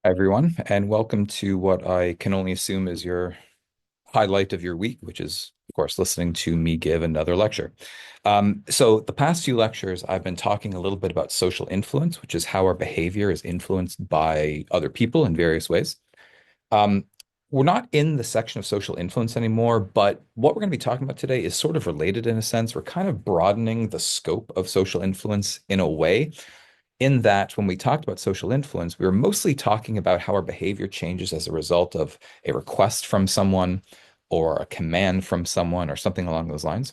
Everyone, and welcome to what I can only assume is your highlight of your week, which is, of course, listening to me give another lecture. So, the past few lectures, I've been talking a little bit about social influence, which is how our behavior is influenced by other people in various ways. Um, we're not in the section of social influence anymore, but what we're going to be talking about today is sort of related in a sense. We're kind of broadening the scope of social influence in a way in that when we talked about social influence, we were mostly talking about how our behavior changes as a result of a request from someone or a command from someone or something along those lines.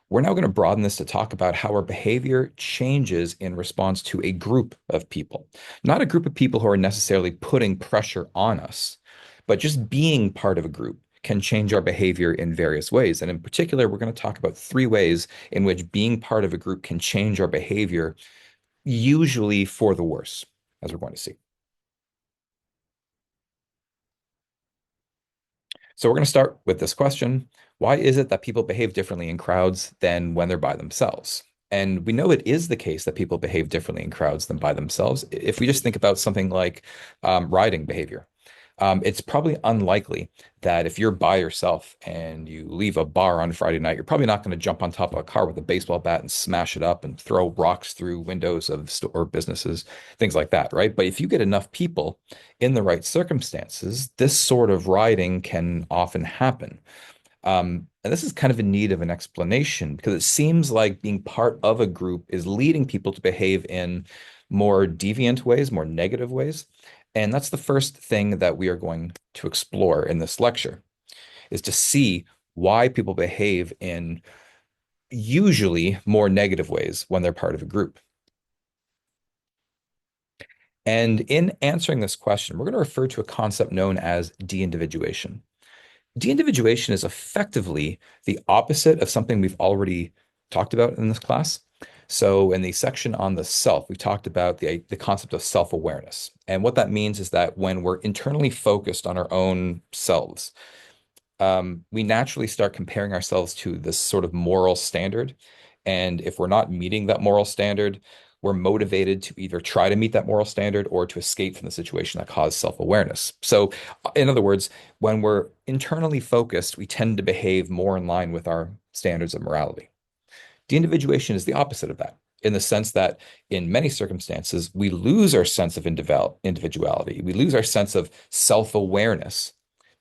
We're now going to broaden this to talk about how our behavior changes in response to a group of people, not a group of people who are necessarily putting pressure on us, but just being part of a group can change our behavior in various ways. And in particular, we're going to talk about three ways in which being part of a group can change our behavior usually for the worse, as we're going to see. So we're going to start with this question. Why is it that people behave differently in crowds than when they're by themselves? And we know it is the case that people behave differently in crowds than by themselves. If we just think about something like riding behavior, it's probably unlikely that if you're by yourself and you leave a bar on Friday night, you're probably not going to jump on top of a car with a baseball bat and smash it up and throw rocks through windows of store businesses, things like that, right? But if you get enough people in the right circumstances, this sort of riding can often happen. And this is kind of in need of an explanation because it seems like being part of a group is leading people to behave in more deviant ways, more negative ways. And that's the first thing that we are going to explore in this lecture is to see why people behave in usually more negative ways when they're part of a group. And in answering this question, we're going to refer to a concept known as de-individuation. De-individuation is effectively the opposite of something we've already talked about in this class. So in the section on the self, we talked about the concept of self-awareness. And what that means is that when we're internally focused on our own selves, we naturally start comparing ourselves to this sort of moral standard. And if we're not meeting that moral standard, we're motivated to either try to meet that moral standard or to escape from the situation that caused self-awareness. So, in other words, when we're internally focused, we tend to behave more in line with our standards of morality. De-individuation is the opposite of that, in the sense that in many circumstances, we lose our sense of individuality. We lose our sense of self-awareness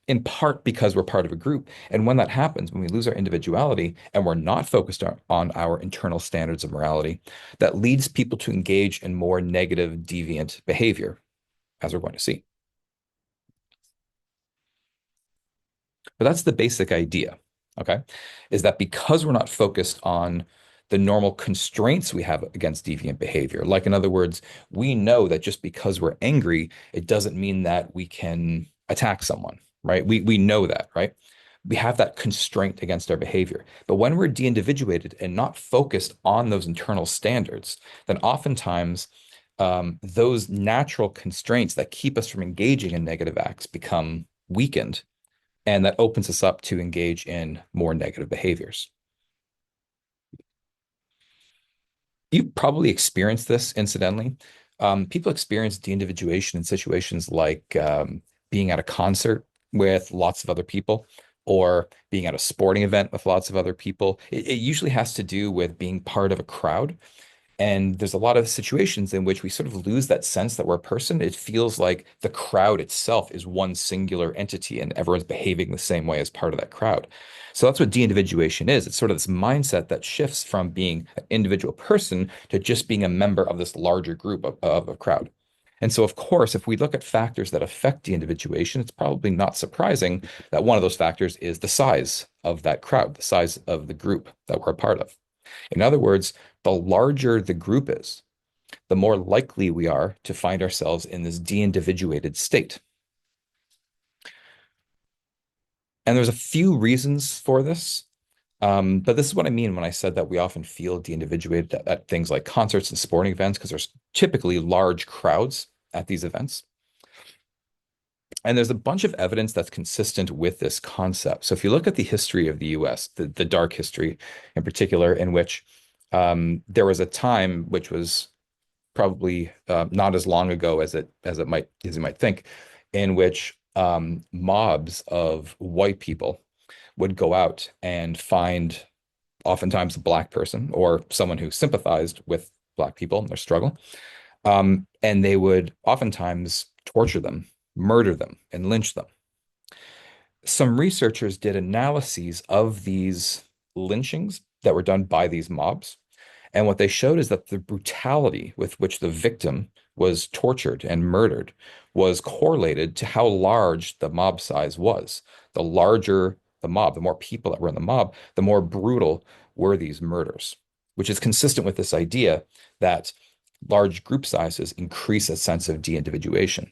in part because we're part of a group. And when that happens, when we lose our individuality and we're not focused on our internal standards of morality, that leads people to engage in more negative, deviant behavior, as we're going to see. But that's the basic idea, okay? Is that because we're not focused on the normal constraints we have against deviant behavior, like in other words, we know that just because we're angry, it doesn't mean that we can attack someone, right? We know that, right? We have that constraint against our behavior. But when we're de-individuated and not focused on those internal standards, then oftentimes those natural constraints that keep us from engaging in negative acts become weakened, and that opens us up to engage in more negative behaviors. You probably experienced this incidentally. People experience de-individuation in situations like being at a concert with lots of other people or being at a sporting event with lots of other people. It usually has to do with being part of a crowd. And there's a lot of situations in which we sort of lose that sense that we're a person. It feels like the crowd itself is one singular entity and everyone's behaving the same way as part of that crowd. So that's what de-individuation is. It's sort of this mindset that shifts from being an individual person to just being a member of this larger group of a crowd. And so, of course, if we look at factors that affect de-individuation, it's probably not surprising that one of those factors is the size of that crowd, the size of the group that we're a part of. In other words, the larger the group is, the more likely we are to find ourselves in this de-individuated state. And there's a few reasons for this. But this is what I mean when I said that we often feel de-individuated at things like concerts and sporting events, because there's typically large crowds at these events. And there's a bunch of evidence that's consistent with this concept. So if you look at the history of the US, the dark history in particular, in which there was a time which was probably not as long ago as you might think, in which mobs of white people would go out and find oftentimes a black person or someone who sympathized with black people in their struggle. And they would oftentimes torture them, murder them, and lynch them. Some researchers did analyses of these lynchings that were done by these mobs. And what they showed is that the brutality with which the victim was tortured and murdered was correlated to how large the mob size was. The larger the mob, the more people that were in the mob, the more brutal were these murders, which is consistent with this idea that large group sizes increase a sense of de-individuation,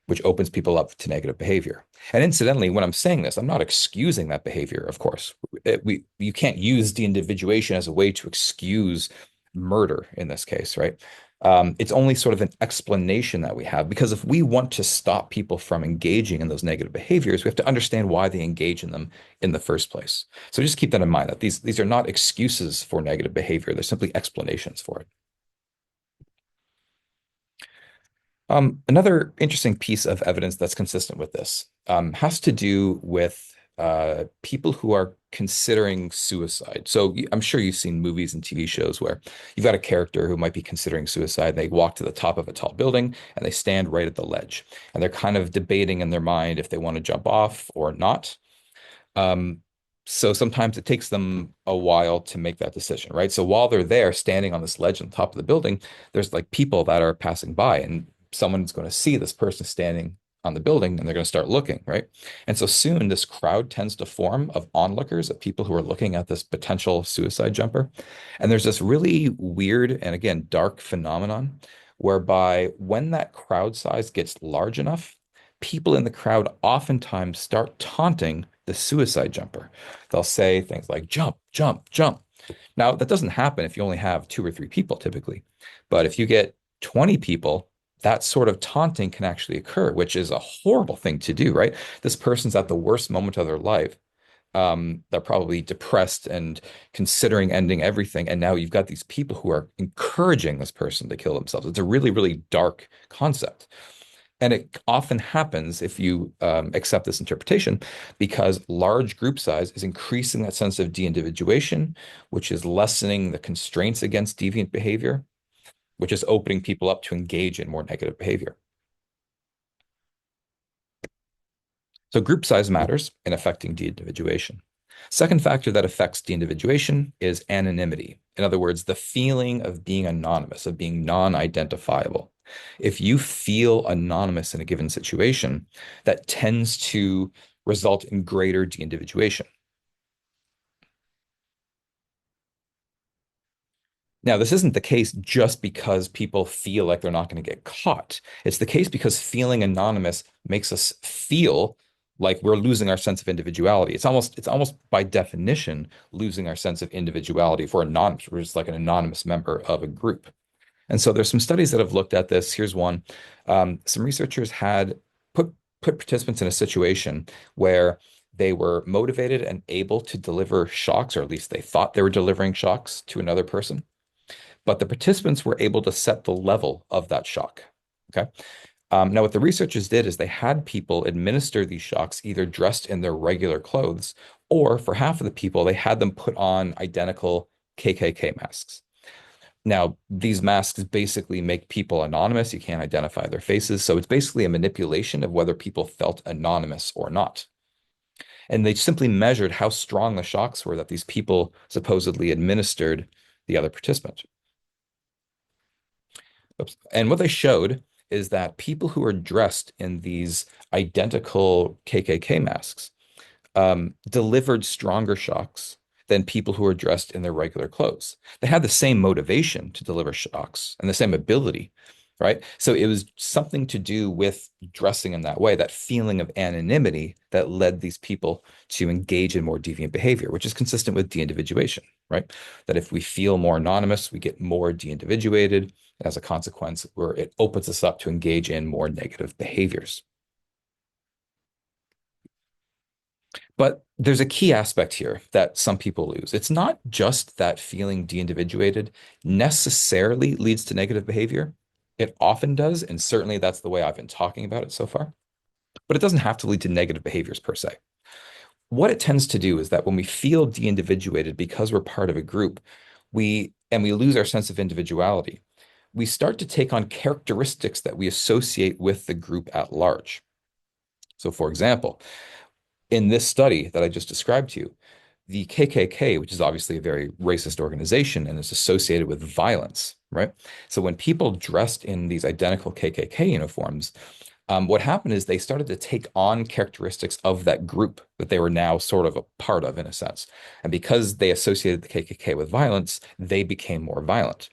which opens people up to negative behavior. And incidentally, when I'm saying this, I'm not excusing that behavior, of course. You can't use de-individuation as a way to excuse murder in this case, right? It's only sort of an explanation that we have because if we want to stop people from engaging in those negative behaviors, we have to understand why they engage in them in the first place. So just keep that in mind that these are not excuses for negative behavior. They're simply explanations for it. Another interesting piece of evidence that's consistent with this has to do with people who are considering suicide. So I'm sure you've seen movies and TV shows where you've got a character who might be considering suicide. They walk to the top of a tall building and they stand right at the ledge, and they're kind of debating in their mind if they want to jump off or not. Um, so sometimes it takes them a while to make that decision, right? So while they're there standing on this ledge on top of the building, there's like people that are passing by, and someone's going to see this person standing on the building and they're going to start looking, right? And so soon this crowd tends to form of onlookers, of people who are looking at this potential suicide jumper. And there's this really weird and again, dark phenomenon whereby when that crowd size gets large enough, people in the crowd oftentimes start taunting the suicide jumper. They'll say things like jump, jump, jump. Now, that doesn't happen if you only have two or three people typically. But if you get 20 people, that sort of taunting can actually occur, which is a horrible thing to do, right? This person's at the worst moment of their life. They're probably depressed and considering ending everything. And now you've got these people who are encouraging this person to kill themselves. It's a really, really dark concept. And it often happens if you accept this interpretation because large group size is increasing that sense of de-individuation, which is lessening the constraints against deviant behavior, which is opening people up to engage in more negative behavior. So group size matters in affecting de-individuation. Second factor that affects de-individuation is anonymity. In other words, the feeling of being anonymous, of being non-identifiable. If you feel anonymous in a given situation, that tends to result in greater de-individuation. Now, this isn't the case just because people feel like they're not going to get caught. It's the case because feeling anonymous makes us feel like we're losing our sense of individuality. It's almost by definition losing our sense of individuality if we're anonymous. We're just like an anonymous member of a group. And so there's some studies that have looked at this. Here's one. Some researchers had put participants in a situation where they were motivated and able to deliver shocks, or at least they thought they were delivering shocks to another person. But the participants were able to set the level of that shock. Okay. Now, what the researchers did is they had people administer these shocks either dressed in their regular clothes, or for half of the people, they had them put on identical KKK masks. Now, these masks basically make people anonymous. You can't identify their faces. So it's basically a manipulation of whether people felt anonymous or not. And they simply measured how strong the shocks were that these people supposedly administered the other participant. Oops. And what they showed is that people who are dressed in these identical KKK masks delivered stronger shocks than people who are dressed in their regular clothes. They had the same motivation to deliver shocks and the same ability, right? So it was something to do with dressing in that way, that feeling of anonymity that led these people to engage in more deviant behavior, which is consistent with de-individuation, right? That if we feel more anonymous, we get more de-individuated. As a consequence, where it opens us up to engage in more negative behaviors. But there's a key aspect here that some people lose. It's not just that feeling de-individuated necessarily leads to negative behavior. It often does, and certainly that's the way I've been talking about it so far. But it doesn't have to lead to negative behaviors per se. What it tends to do is that when we feel de-individuated because we're part of a group, we lose our sense of individuality. We start to take on characteristics that we associate with the group at large. So, for example, in this study that I just described to you, the KKK, which is obviously a very racist organization and is associated with violence, right? So when people dressed in these identical KKK uniforms, what happened is they started to take on characteristics of that group that they were now sort of a part of, in a sense. And because they associated the KKK with violence, they became more violent.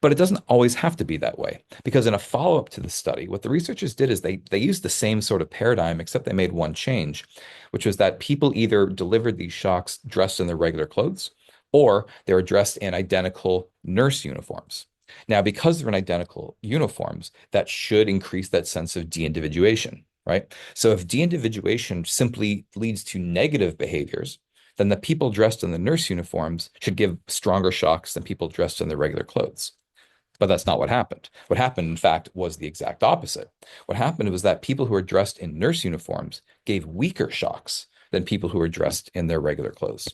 But it doesn't always have to be that way, because in a follow-up to the study, what the researchers did is they used the same sort of paradigm, except they made one change, which was that people either delivered these shocks dressed in their regular clothes, or they were dressed in identical nurse uniforms. Now, because they're in identical uniforms, that should increase that sense of de-individuation, right? So if de-individuation simply leads to negative behaviors, then the people dressed in the nurse uniforms should give stronger shocks than people dressed in their regular clothes. But that's not what happened. What happened, in fact, was the exact opposite. What happened was that people who were dressed in nurse uniforms gave weaker shocks than people who were dressed in their regular clothes.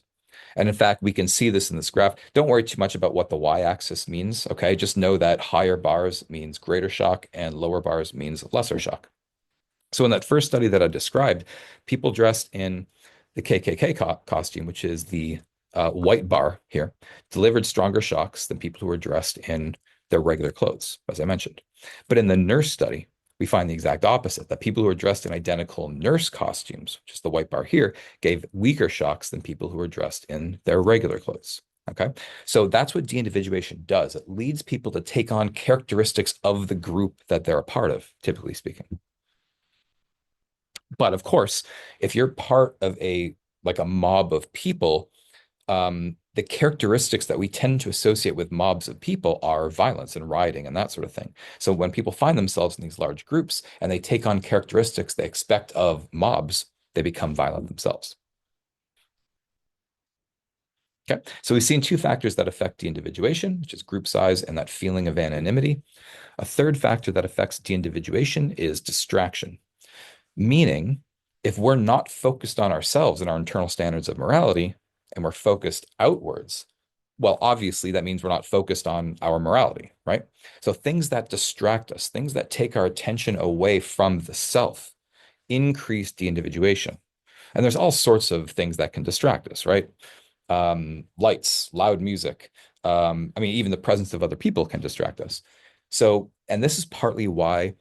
And in fact, we can see this in this graph. Don't worry too much about what the y-axis means, okay? Just know that higher bars means greater shock and lower bars means lesser shock. So in that first study that I described, people dressed in the KKK costume, which is the white bar here, delivered stronger shocks than people who were dressed in their regular clothes, as I mentioned. But in the nurse study, we find the exact opposite, that people who are dressed in identical nurse costumes, which is the white bar here, gave weaker shocks than people who were dressed in their regular clothes. Okay. So that's what de-individuation does. It leads people to take on characteristics of the group that they're a part of, typically speaking. But of course, if you're part of a mob of people, the characteristics that we tend to associate with mobs of people are violence and rioting and that sort of thing. So when people find themselves in these large groups and they take on characteristics they expect of mobs, they become violent themselves. Okay, so we've seen two factors that affect de-individuation, which is group size and that feeling of anonymity. A third factor that affects de-individuation is distraction, meaning if we're not focused on ourselves and our internal standards of morality, and we're focused outwards, well, obviously that means we're not focused on our morality, right? So things that distract us, things that take our attention away from the self, increase de-individuation. And there's all sorts of things that can distract us, right? Lights, loud music. I mean, even the presence of other people can distract us. So, and this is partly why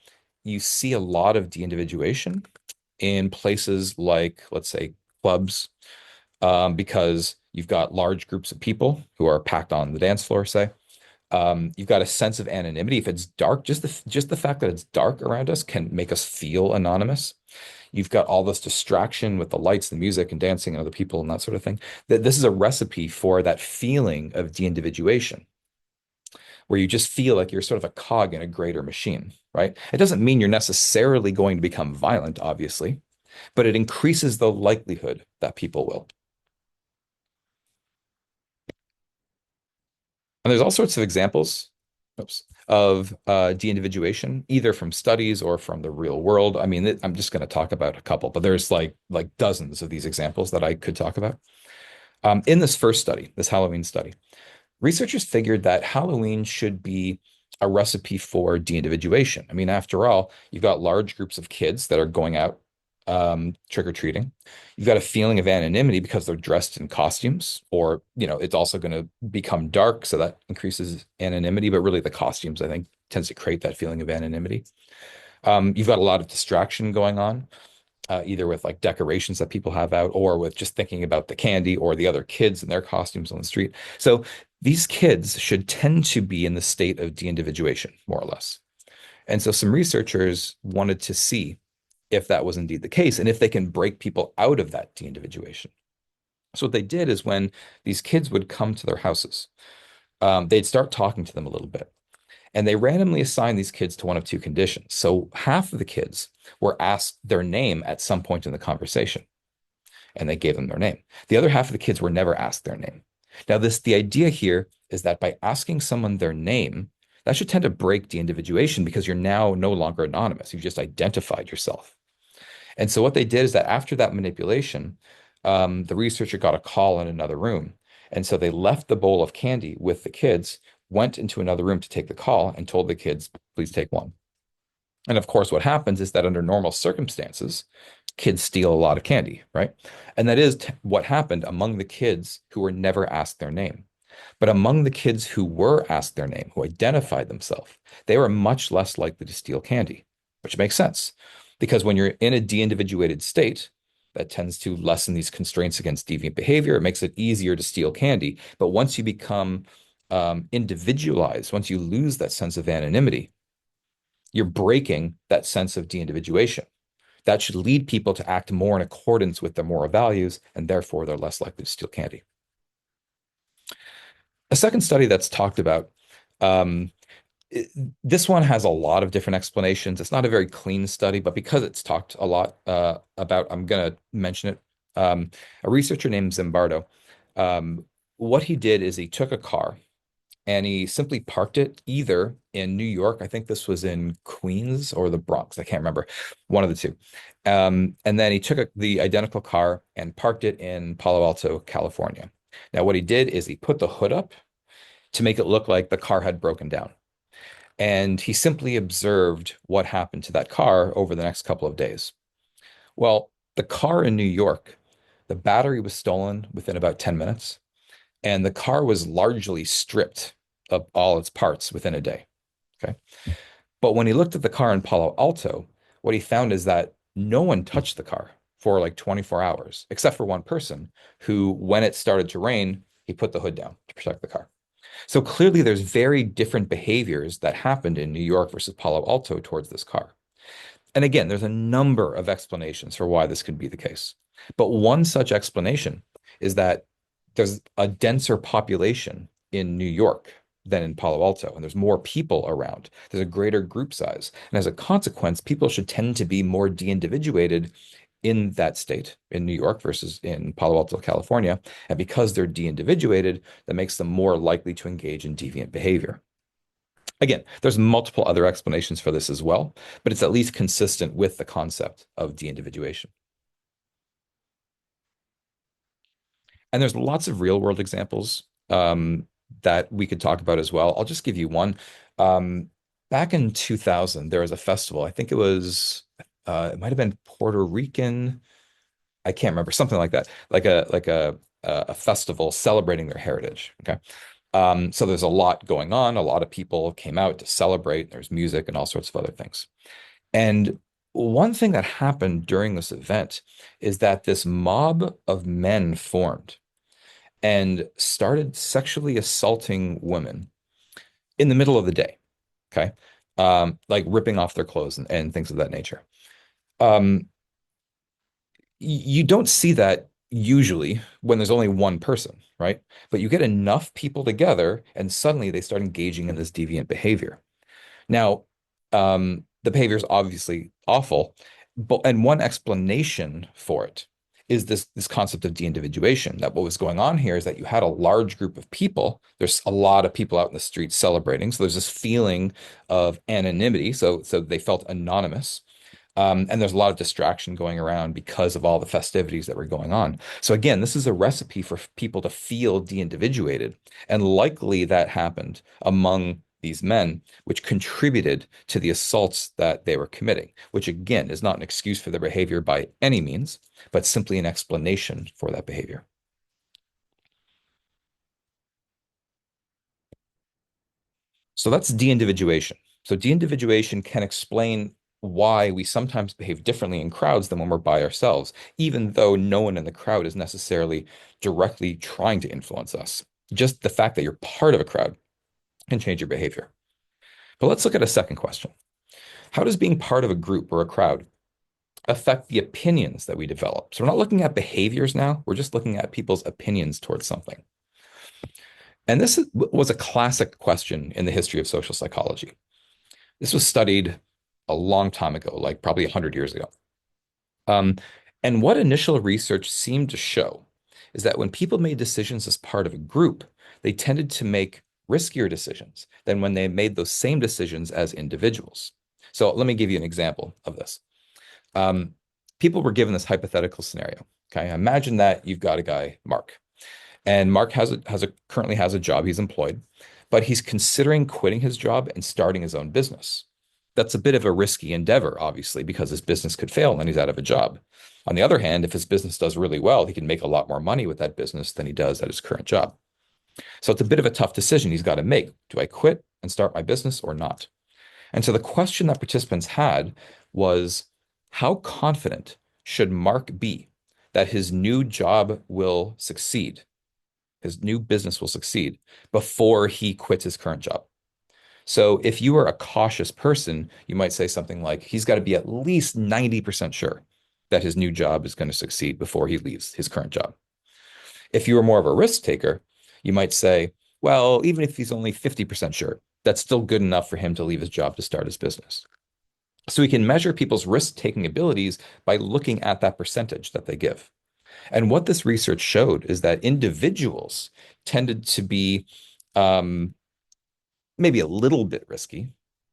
you see a lot of de-individuation in places like, let's say, clubs, because you've got large groups of people who are packed on the dance floor, say. You've got a sense of anonymity. If it's dark, just the fact that it's dark around us can make us feel anonymous. You've got all this distraction with the lights, the music, and dancing and other people and that sort of thing. That this is a recipe for that feeling of de-individuation, where you just feel like you're sort of a cog in a greater machine, right? It doesn't mean you're necessarily going to become violent, obviously, but it increases the likelihood that people will. And there's all sorts of examples, oops, of de-individuation, either from studies or from the real world. I mean, I'm just going to talk about a couple, but there's like dozens of these examples that I could talk about. In this first study, this Halloween study, researchers figured that Halloween should be a recipe for de-individuation. I mean, after all, you've got large groups of kids that are going out trick-or-treating. You've got a feeling of anonymity because they're dressed in costumes, or, it's also going to become dark, so that increases anonymity, but really the costumes, I think, tends to create that feeling of anonymity. You've got a lot of distraction going on, either with like decorations that people have out or with just thinking about the candy or the other kids and their costumes on the street. So these kids should tend to be in the state of de-individuation, more or less. And so some researchers wanted to see if that was indeed the case and if they can break people out of that de-individuation. So what they did is when these kids would come to their houses, they'd start talking to them a little bit. And they randomly assigned these kids to one of two conditions. So half of the kids were asked their name at some point in the conversation. and they gave them their name. The other half of the kids were never asked their name. Now, the idea here is that by asking someone their name, that should tend to break de-individuation because you're now no longer anonymous. You've just identified yourself. And so what they did is that after that manipulation, the researcher got a call in another room. And so they left the bowl of candy with the kids, went into another room to take the call, and told the kids, please take one. And of course, what happens is that under normal circumstances, kids steal a lot of candy, right? And that is what happened among the kids who were never asked their name. But among the kids who were asked their name, who identified themselves, they were much less likely to steal candy, which makes sense. Because when you're in a de-individuated state, that tends to lessen these constraints against deviant behavior. It makes it easier to steal candy. But once you become individualized, once you lose that sense of anonymity, you're breaking that sense of de-individuation. That should lead people to act more in accordance with their moral values, and therefore they're less likely to steal candy. A second study that's talked about, um, this one has a lot of different explanations. It's not a very clean study, but because it's talked a lot about, I'm going to mention it. A researcher named Zimbardo, what he did is he took a car and he simply parked it either in New York. I think this was in Queens or the Bronx. I can't remember, one of the two. And then he took the identical car and parked it in Palo Alto, California. Now, what he did is he put the hood up to make it look like the car had broken down. And he simply observed what happened to that car over the next couple of days. Well, the car in New York, the battery was stolen within about 10 minutes, and the car was largely stripped of all its parts within a day. Okay. But when he looked at the car in Palo Alto, what he found is that no one touched the car for like 24 hours, except for one person who, when it started to rain, he put the hood down to protect the car. So clearly, there's very different behaviors that happened in New York versus Palo Alto towards this car. And again, there's a number of explanations for why this could be the case. But one such explanation is that there's a denser population in New York than in Palo Alto, and there's more people around. There's a greater group size. And as a consequence, people should tend to be more de-individuated in that state, in New York versus in Palo Alto, California. And because they're de-individuated, that makes them more likely to engage in deviant behavior. Again, there's multiple other explanations for this as well, but it's at least consistent with the concept of de-individuation. And there's lots of real world examples that we could talk about as well. I'll just give you one. Back in 2000, there was a festival. I think it might have been Puerto Rican. I can't remember, something like that, like a festival celebrating their heritage. Okay. So there's a lot going on. A lot of people came out to celebrate. There's music and all sorts of other things. And one thing that happened during this event is that this mob of men formed and started sexually assaulting women in the middle of the day. Okay. Like ripping off their clothes and things of that nature. Um, you don't see that usually when there's only one person, right? But you get enough people together and suddenly they start engaging in this deviant behavior. Now, the behavior is obviously awful, but and one explanation for it is this concept of de-individuation. That what was going on here is that you had a large group of people. There's a lot of people out in the streets celebrating, so there's this feeling of anonymity. So they felt anonymous. And there's a lot of distraction going around because of all the festivities that were going on. So again, this is a recipe for people to feel de-individuated. And likely that happened among these men, which contributed to the assaults that they were committing, which again is not an excuse for their behavior by any means, but simply an explanation for that behavior. So that's de-individuation. So de-individuation can explain why we sometimes behave differently in crowds than when we're by ourselves, even though no one in the crowd is necessarily directly trying to influence us. Just the fact that you're part of a crowd can change your behavior. But let's look at a second question. How does being part of a group or a crowd affect the opinions that we develop? So we're not looking at behaviors now, we're just looking at people's opinions towards something. And was a classic question in the history of social psychology. This was studied a long time ago, like probably 100 years ago. Um, And what initial research seemed to show is that when people made decisions as part of a group, they tended to make riskier decisions than when they made those same decisions as individuals. So let me give you an example of this. Um, People were given this hypothetical scenario. Okay, imagine that you've got a guy, Mark, and Mark currently has a job, he's employed, but he's considering quitting his job and starting his own business. That's a bit of a risky endeavor, obviously, because his business could fail and he's out of a job. On the other hand, if his business does really well, he can make a lot more money with that business than he does at his current job. So it's a bit of a tough decision he's got to make. Do I quit and start my business or not? And so the question that participants had was, how confident should Mark be that his new job will succeed, his new business will succeed before he quits his current job? So if you are a cautious person, you might say something like, he's got to be at least 90% sure that his new job is going to succeed before he leaves his current job. If you are more of a risk taker, you might say, well, even if he's only 50% sure, that's still good enough for him to leave his job to start his business. So we can measure people's risk-taking abilities by looking at that percentage that they give. And what this research showed is that individuals tended to be um, maybe a little bit risky.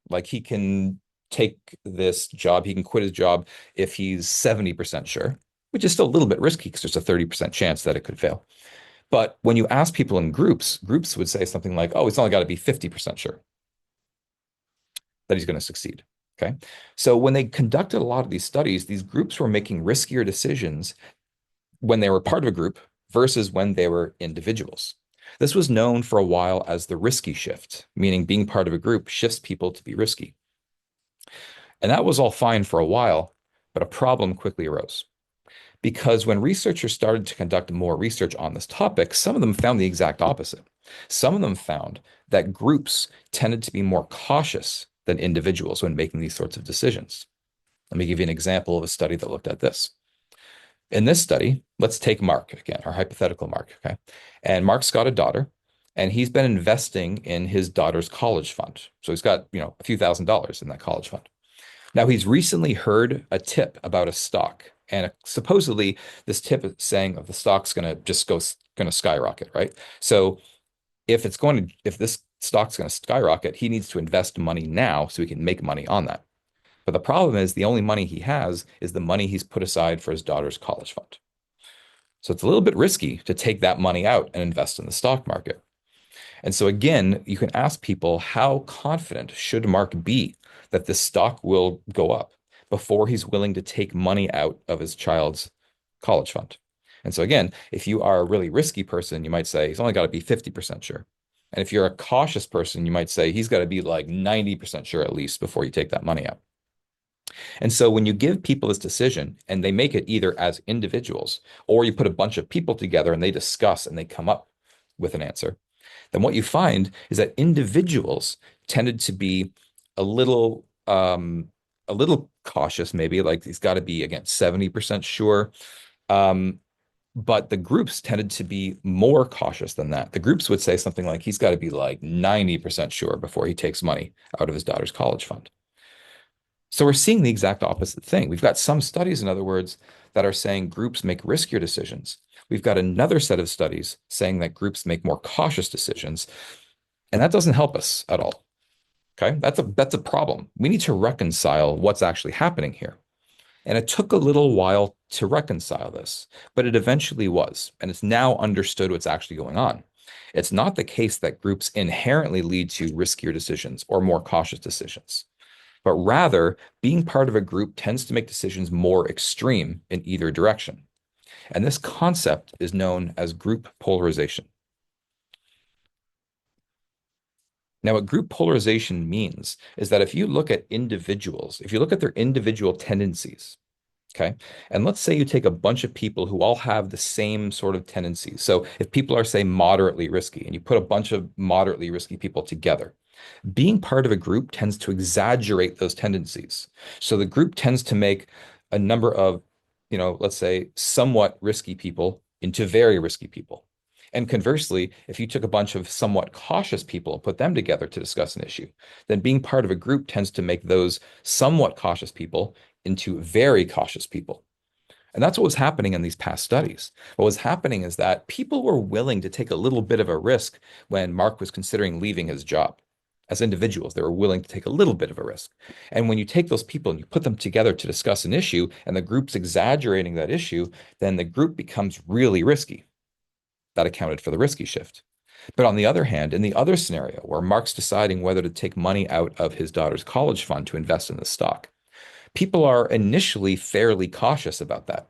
Like he can take this job, he can quit his job if he's 70% sure, which is still a little bit risky because there's a 30% chance that it could fail. But when you ask people in groups, groups would say something like, oh, it's only got to be 50% sure that he's going to succeed. Okay. So when they conducted a lot of these studies, these groups were making riskier decisions when they were part of a group versus when they were individuals. This was known for a while as the risky shift, meaning being part of a group shifts people to be risky. And that was all fine for a while, but a problem quickly arose. Because when researchers started to conduct more research on this topic, some of them found the exact opposite. Some of them found that groups tended to be more cautious than individuals when making these sorts of decisions. Let me give you an example of a study that looked at this. In this study, let's take Mark again, our hypothetical Mark, okay? And Mark's got a daughter, and he's been investing in his daughter's college fund. So he's got, a few $1,000s in that college fund. Now he's recently heard a tip about a stock, and supposedly this tip is saying of the stock's going to skyrocket, right? So if this stock's going to skyrocket, he needs to invest money now so he can make money on that. But the problem is the only money he has is the money he's put aside for his daughter's college fund. So it's a little bit risky to take that money out and invest in the stock market. And so again, you can ask people, how confident should Mark be that this stock will go up before he's willing to take money out of his child's college fund? And so again, if you are a really risky person, you might say he's only got to be 50% sure. And if you're a cautious person, you might say he's got to be like 90% sure at least before you take that money out. And so when you give people this decision and they make it either as individuals or you put a bunch of people together and they discuss and they come up with an answer, then what you find is that individuals tended to be a little a little cautious, maybe like he's got to be again 70% sure. But the groups tended to be more cautious than that. The groups would say something like he's got to be like 90% sure before he takes money out of his daughter's college fund. So we're seeing the exact opposite thing. We've got some studies, in other words, that are saying groups make riskier decisions. We've got another set of studies saying that groups make more cautious decisions, and that doesn't help us at all. Okay, that's a problem. We need to reconcile what's actually happening here. And it took a little while to reconcile this, but it eventually was, and it's now understood what's actually going on. It's not the case that groups inherently lead to riskier decisions or more cautious decisions, but rather being part of a group tends to make decisions more extreme in either direction. And this concept is known as group polarization. Now, what group polarization means is that if you look at individuals, if you look at their individual tendencies, okay, and let's say you take a bunch of people who all have the same sort of tendencies. So if people are, say, moderately risky, and you put a bunch of moderately risky people together, being part of a group tends to exaggerate those tendencies. So the group tends to make a number of, let's say, somewhat risky people into very risky people. And conversely, if you took a bunch of somewhat cautious people and put them together to discuss an issue, then being part of a group tends to make those somewhat cautious people into very cautious people. And that's what was happening in these past studies. What was happening is that people were willing to take a little bit of a risk when Mark was considering leaving his job. As individuals, they were willing to take a little bit of a risk. And when you take those people and you put them together to discuss an issue, and the group's exaggerating that issue, then the group becomes really risky. That accounted for the risky shift. But on the other hand, in the other scenario where Mark's deciding whether to take money out of his daughter's college fund to invest in the stock, people are initially fairly cautious about that.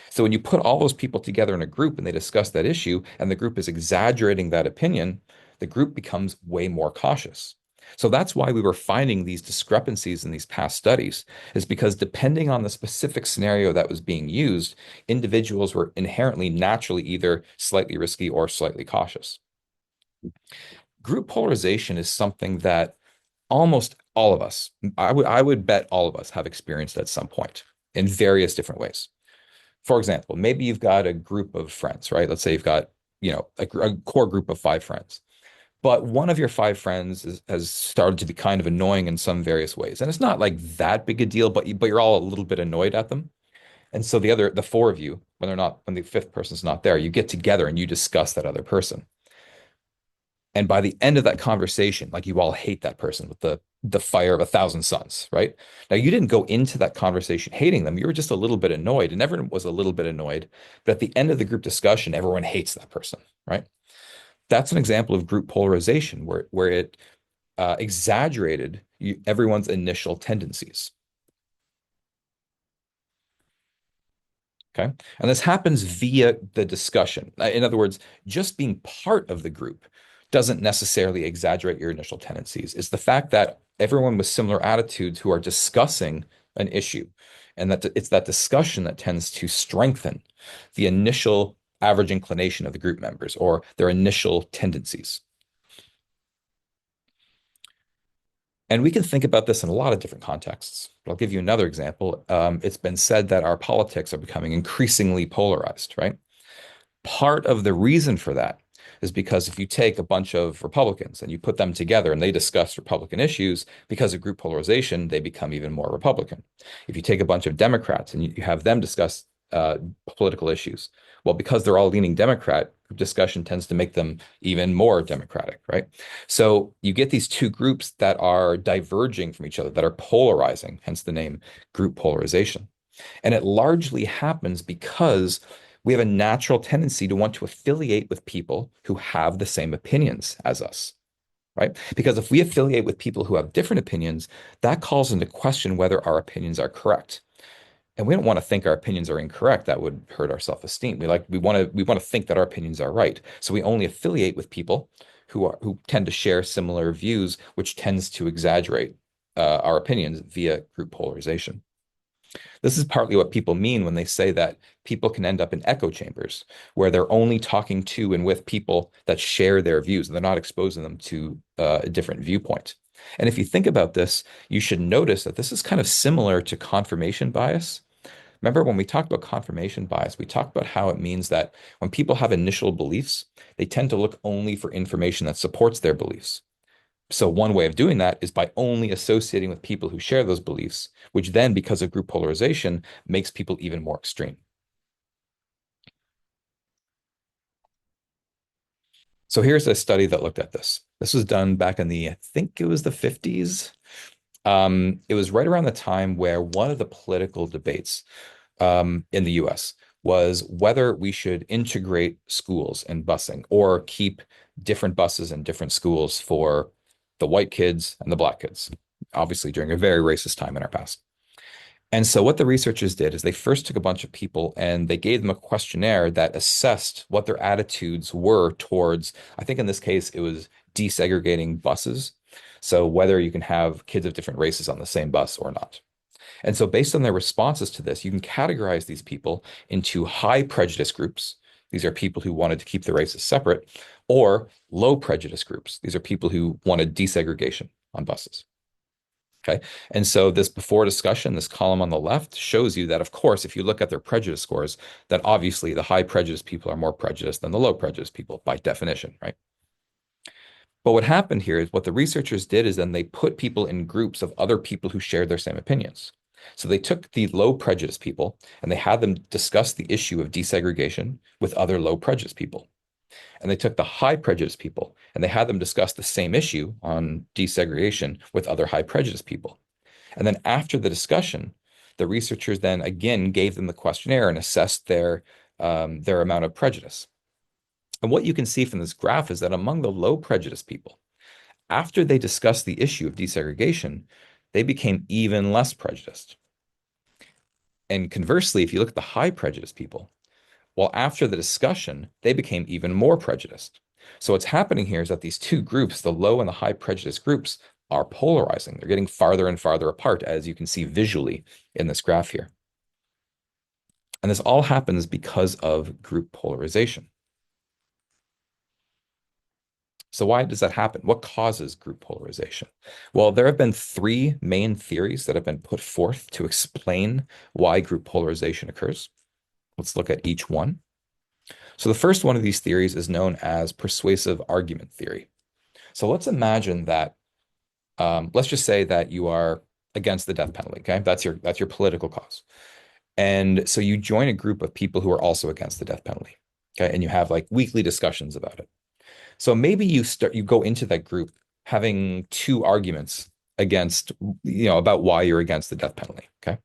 So when you put all those people together in a group and they discuss that issue and the group is exaggerating that opinion, the group becomes way more cautious. So that's why we were finding these discrepancies in these past studies, is because depending on the specific scenario that was being used, individuals were inherently naturally either slightly risky or slightly cautious. Group polarization is something that almost all of us, I would bet all of us have experienced at some point in various different ways. For example, maybe you've got a group of friends, right? Let's say you've got, a core group of five friends, but one of your five friends has started to be kind of annoying in some various ways. And it's not like that big a deal, but you're all a little bit annoyed at them. And so the four of you, when the fifth person's not there, you get together and you discuss that other person. And by the end of that conversation, like you all hate that person with the fire of a thousand suns, right? Now you didn't go into that conversation hating them. You were just a little bit annoyed, and everyone was a little bit annoyed. But at the end of the group discussion, everyone hates that person, right? That's an example of group polarization where it exaggerated everyone's initial tendencies. Okay. And this happens via the discussion. In other words, just being part of the group doesn't necessarily exaggerate your initial tendencies. It's the fact that everyone with similar attitudes who are discussing an issue, and that it's that discussion that tends to strengthen the initial average inclination of the group members or their initial tendencies. And we can think about this in a lot of different contexts. I'll give you another example. It's been said that our politics are becoming increasingly polarized, right? Part of the reason for that is because if you take a bunch of Republicans and you put them together and they discuss Republican issues, because of group polarization, they become even more Republican. If you take a bunch of Democrats and you have them discuss political issues, well, because they're all leaning Democrat, discussion tends to make them even more Democratic, right? So you get these two groups that are diverging from each other, that are polarizing, hence the name group polarization. And it largely happens because we have a natural tendency to want to affiliate with people who have the same opinions as us, right? Because if we affiliate with people who have different opinions, that calls into question whether our opinions are correct. And we don't want to think our opinions are incorrect. That would hurt our self-esteem. We want to think that our opinions are right. So we only affiliate with people who tend to share similar views, which tends to exaggerate our opinions via group polarization. This is partly what people mean when they say that people can end up in echo chambers where they're only talking to and with people that share their views and they're not exposing them to a different viewpoint. And if you think about this, you should notice that this is kind of similar to confirmation bias. Remember when we talked about confirmation bias, we talked about how it means that when people have initial beliefs, they tend to look only for information that supports their beliefs. So one way of doing that is by only associating with people who share those beliefs, which then, because of group polarization, makes people even more extreme. So here's a study that looked at this. This was done back in I think it was the 50s. It was right around the time where one of the political debates in the US was whether we should integrate schools and busing or keep different buses in different schools for the white kids and the black kids, obviously during a very racist time in our past. And so what the researchers did is they first took a bunch of people and they gave them a questionnaire that assessed what their attitudes were towards, I think in this case, it was desegregating buses. So whether you can have kids of different races on the same bus or not. And so based on their responses to this, you can categorize these people into high prejudice groups. These are people who wanted to keep the races separate, or low prejudice groups. These are people who wanted desegregation on buses. Okay. And so this before discussion, this column on the left shows you that, of course, if you look at their prejudice scores, that obviously the high prejudice people are more prejudiced than the low prejudice people by definition, right? But what happened here is what the researchers did is then they put people in groups of other people who shared their same opinions. So they took the low prejudice people and they had them discuss the issue of desegregation with other low prejudice people. And they took the high prejudice people and they had them discuss the same issue on desegregation with other high prejudice people. And then after the discussion, the researchers then again gave them the questionnaire and assessed their amount of prejudice. And what you can see from this graph is that among the low prejudice people, after they discussed the issue of desegregation, they became even less prejudiced. And conversely, if you look at the high prejudice people, well, after the discussion, they became even more prejudiced. So what's happening here is that these two groups, the low and the high prejudice groups, are polarizing. They're getting farther and farther apart, as you can see visually in this graph here. And this all happens because of group polarization. So why does that happen? What causes group polarization? Well, there have been three main theories that have been put forth to explain why group polarization occurs. Let's look at each one. So the first one of these theories is known as persuasive argument theory. So let's imagine that, let's just say that you are against the death penalty, okay? That's your political cause. And so you join a group of people who are also against the death penalty, okay? And you have like weekly discussions about it. So maybe you go into that group having two arguments against, about why you're against the death penalty, okay?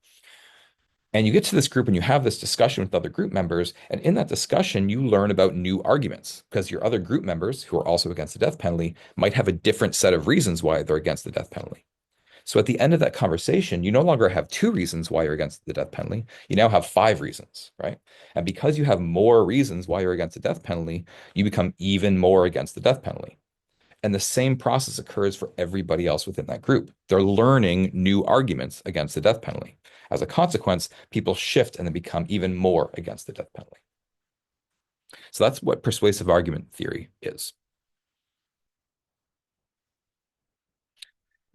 And you get to this group and you have this discussion with other group members. And in that discussion, you learn about new arguments because your other group members who are also against the death penalty might have a different set of reasons why they're against the death penalty. So at the end of that conversation, you no longer have two reasons why you're against the death penalty. You now have five reasons, right? And because you have more reasons why you're against the death penalty, you become even more against the death penalty. And the same process occurs for everybody else within that group. They're learning new arguments against the death penalty. As a consequence, people shift and then become even more against the death penalty. So that's what persuasive argument theory is.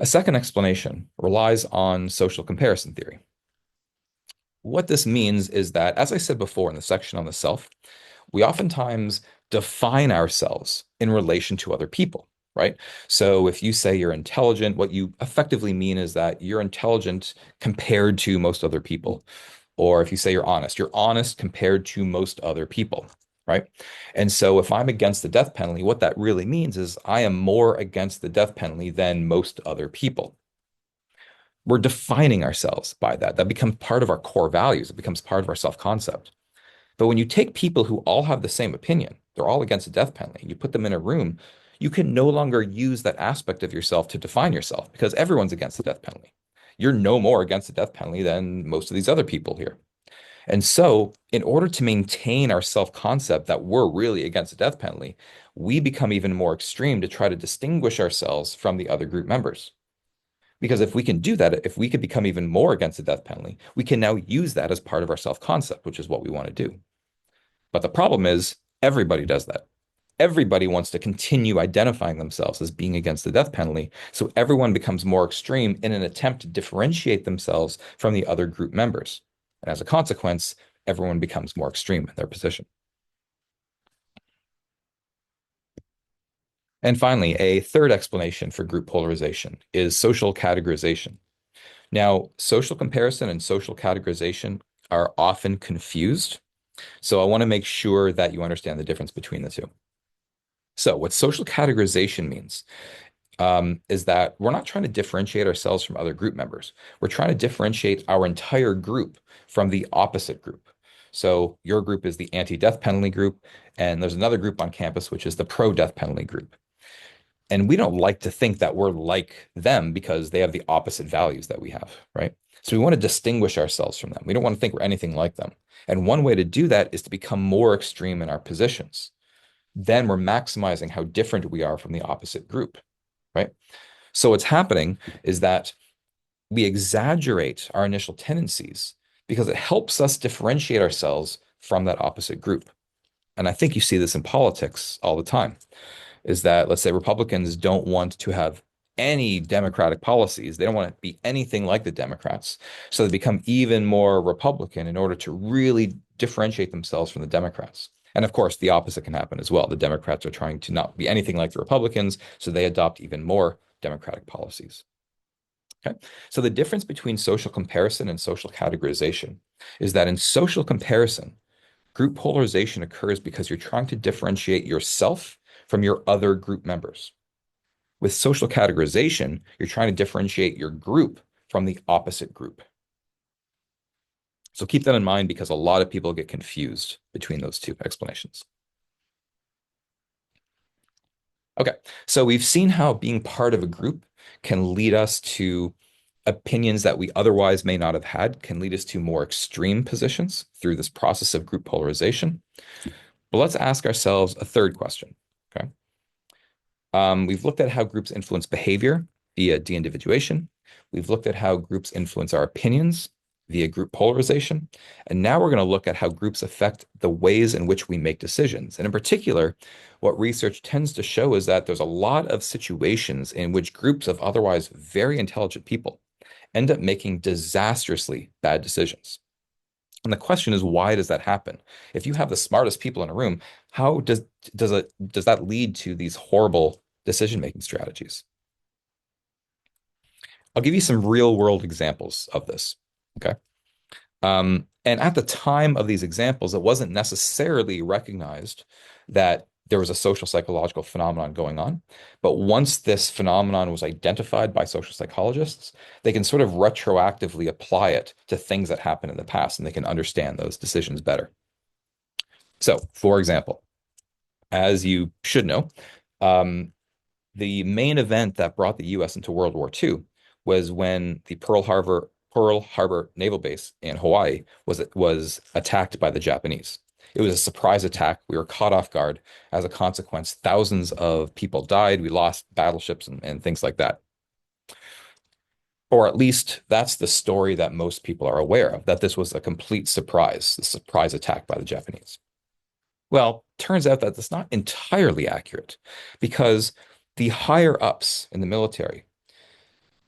A second explanation relies on social comparison theory. What this means is that, as I said before in the section on the self, we oftentimes define ourselves in relation to other people, right? So if you say you're intelligent, what you effectively mean is that you're intelligent compared to most other people. Or if you say you're honest compared to most other people, right? And so if I'm against the death penalty, what that really means is I am more against the death penalty than most other people. We're defining ourselves by that. That becomes part of our core values. It becomes part of our self-concept. But when you take people who all have the same opinion, they're all against the death penalty, and you put them in a room, you can no longer use that aspect of yourself to define yourself because everyone's against the death penalty. You're no more against the death penalty than most of these other people here. And so, in order to maintain our self-concept that we're really against the death penalty, we become even more extreme to try to distinguish ourselves from the other group members. Because if we can do that, if we could become even more against the death penalty, we can now use that as part of our self-concept, which is what we want to do. But the problem is everybody does that. Everybody wants to continue identifying themselves as being against the death penalty. So everyone becomes more extreme in an attempt to differentiate themselves from the other group members. And as a consequence, everyone becomes more extreme in their position. And finally, a third explanation for group polarization is social categorization. Now, social comparison and social categorization are often confused. So I want to make sure that you understand the difference between the two. So what social categorization means is that we're not trying to differentiate ourselves from other group members. We're trying to differentiate our entire group from the opposite group. So your group is the anti-death penalty group, and there's another group on campus, which is the pro-death penalty group. And we don't like to think that we're like them because they have the opposite values that we have, right? So we want to distinguish ourselves from them. We don't want to think we're anything like them. And one way to do that is to become more extreme in our positions. Then we're maximizing how different we are from the opposite group, right? So what's happening is that we exaggerate our initial tendencies because it helps us differentiate ourselves from that opposite group. And I think you see this in politics all the time, is that let's say Republicans don't want to have any Democratic policies. They don't want to be anything like the Democrats. So they become even more Republican in order to really differentiate themselves from the Democrats. And of course, the opposite can happen as well. The Democrats are trying to not be anything like the Republicans, so they adopt even more Democratic policies. Okay. So the difference between social comparison and social categorization is that in social comparison, group polarization occurs because you're trying to differentiate yourself from your other group members. With social categorization, you're trying to differentiate your group from the opposite group. So keep that in mind because a lot of people get confused between those two explanations. Okay, so we've seen how being part of a group can lead us to opinions that we otherwise may not have had, can lead us to more extreme positions through this process of group polarization. But let's ask ourselves a third question. Okay. We've looked at how groups influence behavior via de-individuation. We've looked at how groups influence our opinions via group polarization. And now we're going to look at how groups affect the ways in which we make decisions. And in particular, what research tends to show is that there's a lot of situations in which groups of otherwise very intelligent people end up making disastrously bad decisions. And the question is, why does that happen? If you have the smartest people in a room, how does that lead to these horrible decision-making strategies? I'll give you some real-world examples of this. Okay. And at the time of these examples, it wasn't necessarily recognized that there was a social psychological phenomenon going on. But once this phenomenon was identified by social psychologists, they can sort of retroactively apply it to things that happened in the past and they can understand those decisions better. So, for example, as you should know, um, the main event that brought the US into World War II was when the Pearl Harbor Naval Base in Hawaii was attacked by the Japanese. It was a surprise attack. We were caught off guard. As a consequence, thousands of people died. We lost battleships and things like that. Or at least that's the story that most people are aware of, that this was a complete surprise, the surprise attack by the Japanese. Well, turns out that that's not entirely accurate because the higher ups in the military,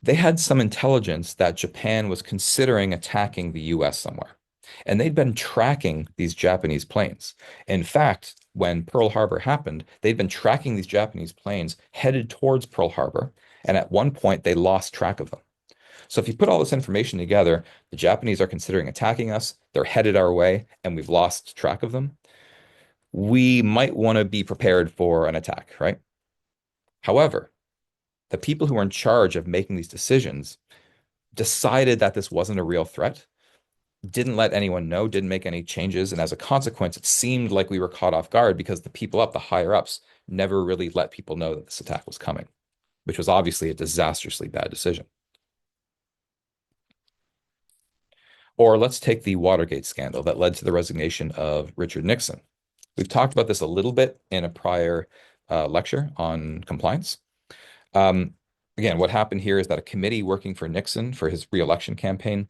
they had some intelligence that Japan was considering attacking the US somewhere. And they'd been tracking these Japanese planes. In fact, when Pearl Harbor happened, they'd been tracking these Japanese planes headed towards Pearl Harbor. And at one point, they lost track of them. So if you put all this information together, the Japanese are considering attacking us, they're headed our way, and we've lost track of them. We might want to be prepared for an attack, right? However, the people who were in charge of making these decisions decided that this wasn't a real threat, didn't let anyone know, didn't make any changes. And as a consequence, it seemed like we were caught off guard because the people up, the higher ups, never really let people know that this attack was coming, which was obviously a disastrously bad decision. Or let's take the Watergate scandal that led to the resignation of Richard Nixon. We've talked about this a little bit in a prior lecture on compliance. Um, Again, what happened here is that a committee working for Nixon for his reelection campaign,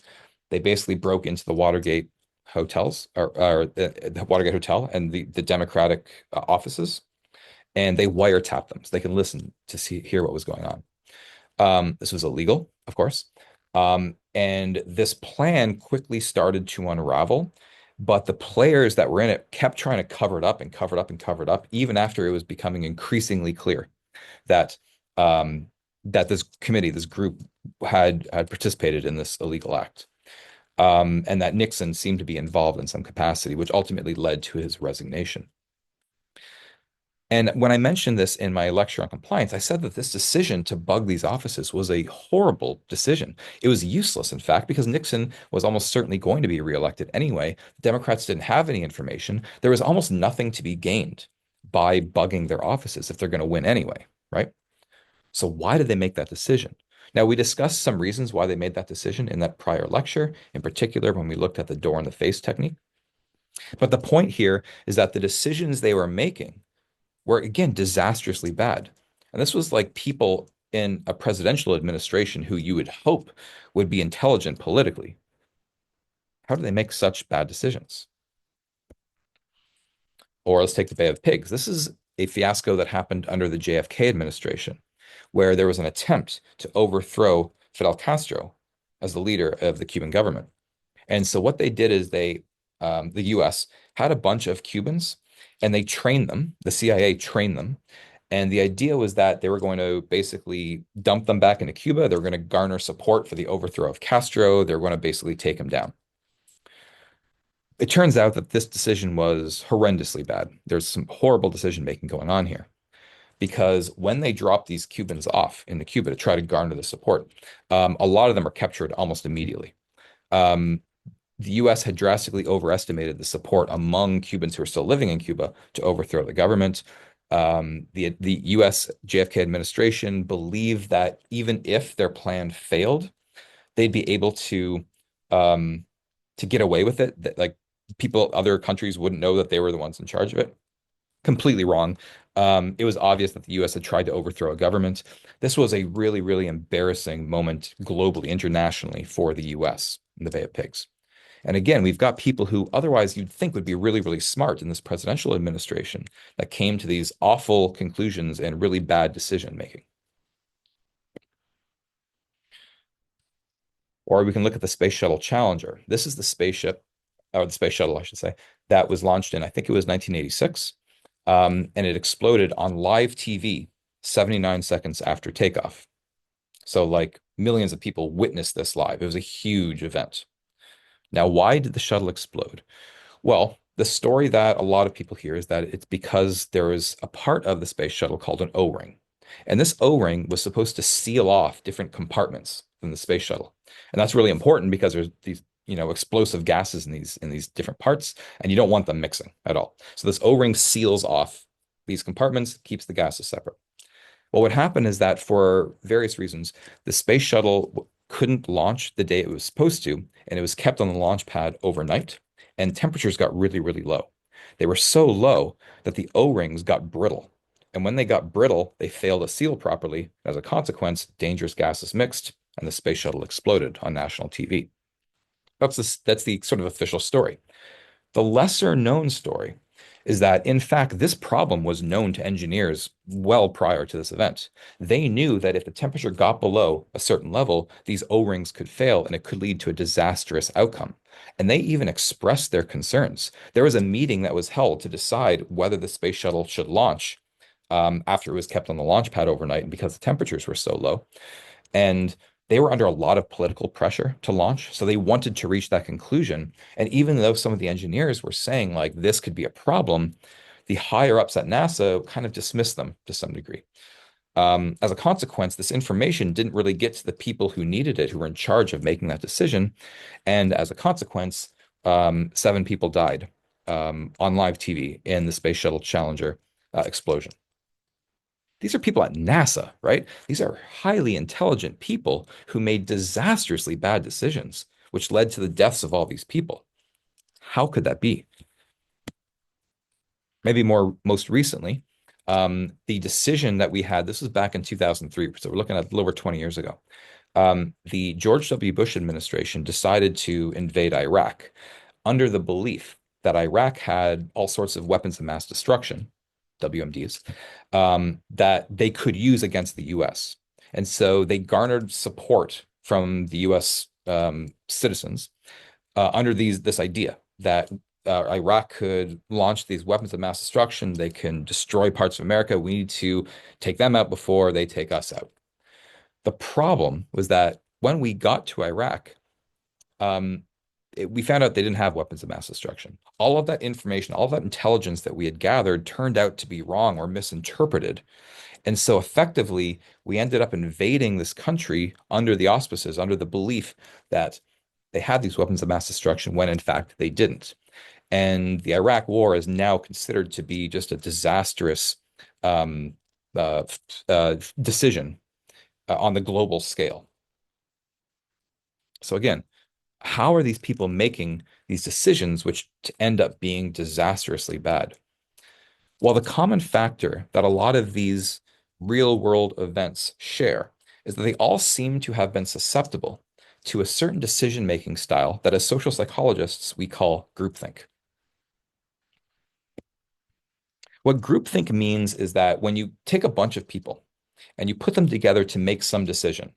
they basically broke into the Watergate hotels or the Watergate Hotel and the Democratic offices, and they wiretapped them so they can listen to hear what was going on. This was illegal, of course. And this plan quickly started to unravel, but the players that were in it kept trying to cover it up and cover it up and cover it up, even after it was becoming increasingly clear that um, that this committee, this group, had participated in this illegal act, and that Nixon seemed to be involved in some capacity, which ultimately led to his resignation. And when I mentioned this in my lecture on compliance, I said that this decision to bug these offices was a horrible decision. It was useless, in fact, because Nixon was almost certainly going to be reelected anyway. Democrats didn't have any information. There was almost nothing to be gained by bugging their offices if they're going to win anyway, right? So why did they make that decision? Now, we discussed some reasons why they made that decision in that prior lecture, in particular when we looked at the door in the face technique. But the point here is that the decisions they were making were again disastrously bad. And this was like people in a presidential administration who you would hope would be intelligent politically. How do they make such bad decisions? Or let's take the Bay of Pigs. This is a fiasco that happened under the JFK administration, where there was an attempt to overthrow Fidel Castro as the leader of the Cuban government. And so what they did is the US had a bunch of Cubans and they trained them, the CIA trained them, And the idea was that they were going to basically dump them back into Cuba. They were going to garner support for the overthrow of Castro. They were going to basically take him down. It turns out that this decision was horrendously bad. There's some horrible decision making going on here because when they drop these Cubans off into Cuba to try to garner the support, a lot of them are captured almost immediately. Um, the US had drastically overestimated the support among Cubans who are still living in Cuba to overthrow the government. The US JFK administration believed that even if their plan failed, they'd be able um, to get away with it. That like other countries wouldn't know that they were the ones in charge of it. Completely wrong. It was obvious that the US had tried to overthrow a government. This was a really, really embarrassing moment globally, internationally for the US in the Bay of Pigs. And again, we've got people who otherwise you'd think would be really, really smart in this presidential administration that came to these awful conclusions and really bad decision making. Or we can look at the Space Shuttle Challenger. This is the spaceship, or the space shuttle, I should say, that was launched in, I think it was 1986. And it exploded on live TV 79 seconds after takeoff. So, like, millions of people witnessed this live. It was a huge event. Now, why did the shuttle explode? Well, the story that a lot of people hear is that it's because there is a part of the space shuttle called an O-ring. And this O-ring was supposed to seal off different compartments in the space shuttle. And that's really important because there's these, explosive gases in these different parts, and you don't want them mixing at all. So this O-ring seals off these compartments, keeps the gases separate. Well, what happened is that for various reasons, the space shuttle couldn't launch the day it was supposed to, and it was kept on the launch pad overnight, and temperatures got really, really low. They were so low that the O-rings got brittle. And when they got brittle, they failed to seal properly. As a consequence, dangerous gases mixed, and the space shuttle exploded on national TV. That's the sort of official story. The lesser known story is that, in fact, this problem was known to engineers well prior to this event. They knew that if the temperature got below a certain level, these O-rings could fail and it could lead to a disastrous outcome. And they even expressed their concerns. There was a meeting that was held to decide whether the space shuttle should launch after it was kept on the launch pad overnight and because the temperatures were so low. And they were under a lot of political pressure to launch. So they wanted to reach that conclusion. And even though some of the engineers were saying like this could be a problem, the higher ups at NASA kind of dismissed them to some degree. As a consequence, this information didn't really get to the people who needed it, who were in charge of making that decision. And as a consequence, 7 people died on live TV in the Space Shuttle Challenger explosion. These are people at NASA, right? These are highly intelligent people who made disastrously bad decisions, which led to the deaths of all these people. How could that be? Maybe most recently, the decision that we had, this was back in 2003, so we're looking at a little over 20 years ago. The George W. Bush administration decided to invade Iraq under the belief that Iraq had all sorts of weapons of mass destruction, WMDs, that they could use against the US. And so they garnered support from the US citizens under this idea that Iraq could launch these weapons of mass destruction. They can destroy parts of America. We need to take them out before they take us out. The problem was that when we got to Iraq, um, we found out they didn't have weapons of mass destruction. All of that information, all of that intelligence that we had gathered turned out to be wrong or misinterpreted. And so effectively, we ended up invading this country under the auspices, under the belief that they had these weapons of mass destruction when in fact they didn't. And the Iraq War is now considered to be just a disastrous um, uh, decision on the global scale. So again, how are these people making these decisions which end up being disastrously bad? Well, the common factor that a lot of these real world events share is that they all seem to have been susceptible to a certain decision-making style that as social psychologists we call groupthink. What groupthink means is that when you take a bunch of people and you put them together to make some decision,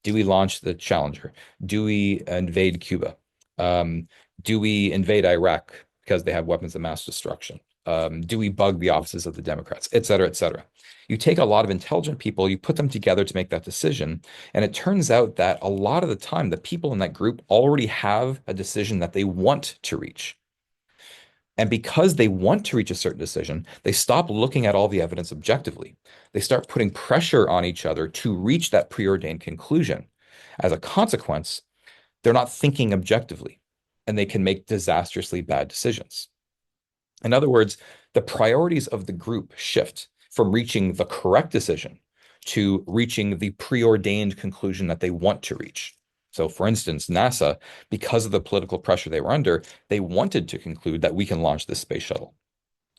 do we launch the Challenger? Do we invade Cuba? Do we invade Iraq because they have weapons of mass destruction? Do we bug the offices of the Democrats, et cetera, et cetera. You take a lot of intelligent people, you put them together to make that decision, and it turns out that a lot of the time, the people in that group already have a decision that they want to reach. And because they want to reach a certain decision, they stop looking at all the evidence objectively. They start putting pressure on each other to reach that preordained conclusion. As a consequence, they're not thinking objectively, and they can make disastrously bad decisions. In other words, the priorities of the group shift from reaching the correct decision to reaching the preordained conclusion that they want to reach. So, for instance, NASA, because of the political pressure they were under, they wanted to conclude that we can launch this space shuttle.